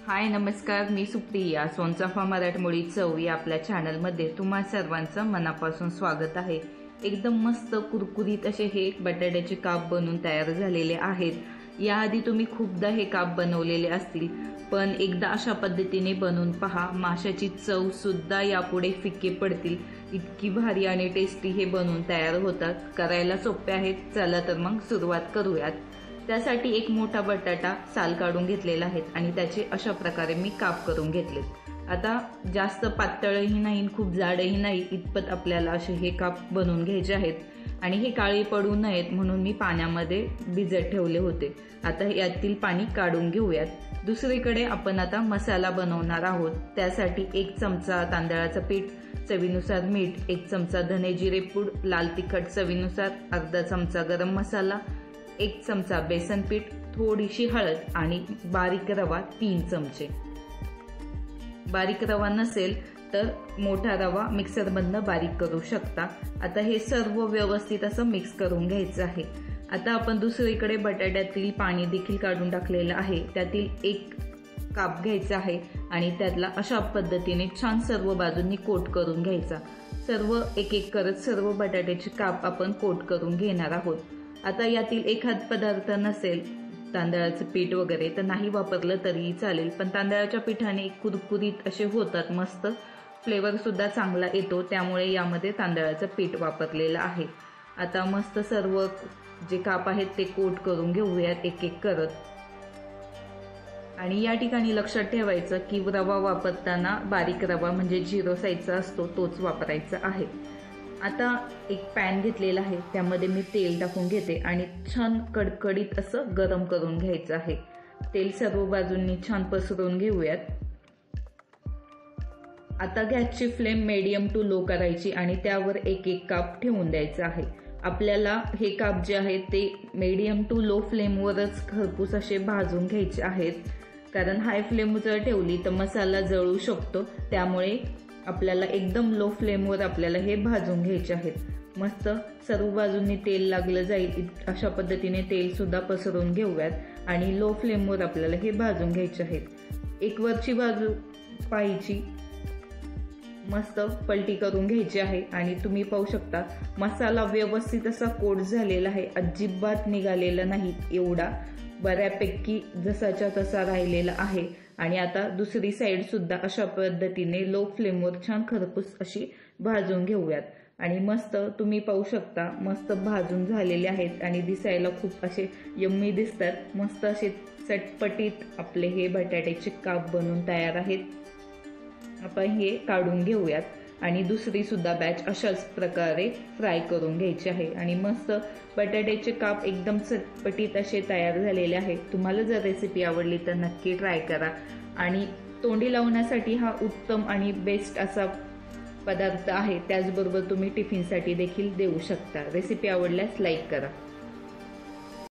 हाय नमस्कार, मी सुप्रिया. सोनचाफा मराठमोळी चव या आपल्या चॅनलमध्ये तुम्हा सर्वांचं मनापासून स्वागत आहे. एकदम मस्त कुरकुरीत असे हे बटाट्याचे काप बनवून तयार झालेले आहेत. याआधी तुम्ही खूपदा हे काप बनवलेले असतील, पण एकदा अशा पद्धतीने बनवून पहा. माशाची चव सुद्धा यापुढे फिक्के पडतील. इतकी भारी आणि टेस्टी हे बनवून तयार होतात. करायला सोपे आहेत. चला तर मग सुरुवात करूयात. त्यासाठी एक मोठा बटाटा साल काढून घेतलेला आहे आणि त्याचे अशा प्रकारे मी काप करून घेतले. आता जास्त पातळही नाही, खूप जाडही नाही, इतपत आपल्याला असे हे काप बनवून घ्यायचे आहेत आणि हे काळे पडू नयेत म्हणून मी पाण्यामध्ये भिजत ठेवले होते. आता यातील पाणी काढून घेऊयात. दुसरीकडे आपण आता मसाला बनवणार आहोत. त्यासाठी 1 चमचा तांदळाचं पीठ, चवीनुसार मीठ, 1 चमचा धने जिरे पूड, लाल तिखट चवीनुसार, अर्धा चमचा गरम मसाला, 1 चमचा बेसन पीठ, थोडीशी हळद आणि बारीक रवा 3 चमचे. बारीक रवा नसेल तर मोठा रवा मिक्सरमधनं बारीक करू शकता. आता हे सर्व व्यवस्थित असं मिक्स करून घ्यायचं आहे. आता आपण दुसरीकडे बटाट्यातील पाणी देखील काढून टाकलेलं आहे. त्यातील 1 काप घ्यायचा आहे आणि त्यातला अशा पद्धतीने छान सर्व बाजूंनी कोट करून घ्यायचा. सर्व एक करत सर्व बटाट्याचे काप आपण कोट करून घेणार आहोत. आता यातील एखाद पदार्थ नसेल, तांदळाचं पीठ वगैरे, तर नाही वापरलं तरीही चालेल, पण तांदळाच्या पिठाने कुरकुरीत असे होतात, मस्त फ्लेवर सुद्धा चांगला येतो, त्यामुळे यामध्ये तांदळाचं पीठ वापरलेलं आहे. आता मस्त सर्व जे काप आहेत ते कोट करून घेऊयात एक करत. आणि या ठिकाणी लक्षात ठेवायचं की रवा वापरताना बारीक रवा म्हणजे 0 साईजचा असतो तोच वापरायचा आहे. आता एक पॅन घेतलेला आहे, त्यामध्ये मी तेल टाकून घेते आणि छान कडकडीत असं गरम करून घ्यायचं आहे. तेल सर्व बाजूंनी छान पसरवून घेऊयात. आता गॅसची फ्लेम मीडियम टू लो करायची आणि त्यावर एक काप ठेवून द्यायचा आहे. आपल्याला हे काप जे आहेत ते मीडियम टू लो फ्लेमवरच खरपूस असे भाजून घ्यायचे आहेत, कारण हाय फ्लेम जर ठेवली तर मसाला जळू शकतो. त्यामुळे आपल्याला एकदम लो फ्लेमवर आपल्याला हे भाजून घ्यायचे आहेत. मस्त सर्व बाजूंनी तेल लागलं जाईल अशा पद्धतीने तेल सुद्धा पसरवून घेऊयात आणि लो फ्लेमवर आपल्याला हे भाजून घ्यायचे आहेत. एक वरची बाजू पाहायची, मस्त पलटी करून घ्यायची आहे आणि तुम्ही पाहू शकता मसाला व्यवस्थित असा कोट झालेला आहे, अजिबात निघालेला नाही, एवढा बऱ्यापैकी जसाच्या तसा राहिलेला आहे. आणि आता दुसरी साईड सुद्धा अशा पद्धतीने लो फ्लेमवर छान खरपूस अशी भाजून घेऊयात. आणि मस्त तुम्ही पाहू शकता मस्त भाजून झालेले आहेत आणि दिसायला खूप असे यम्मी दिसतात. मस्त असे चटपटीत आपले हे बटाट्याचे काप बनून तयार आहेत. आपण हे काढून घेऊयात आणि दुसरी सुद्धा बॅच अशाच प्रकारे फ्राय करून घ्यायची आहे. आणि मस्त बटाट्याचे काप एकदम चटपटीत असे तयार झालेले आहेत. तुम्हाला जर रेसिपी आवडली तर नक्की ट्राय करा. आणि तोंडी लावण्यासाठी हा उत्तम आणि बेस्ट असा पदार्थ आहे. त्याचबरोबर तुम्ही टिफिनसाठी देखील देऊ शकता. रेसिपी आवडल्यास लाईक करा.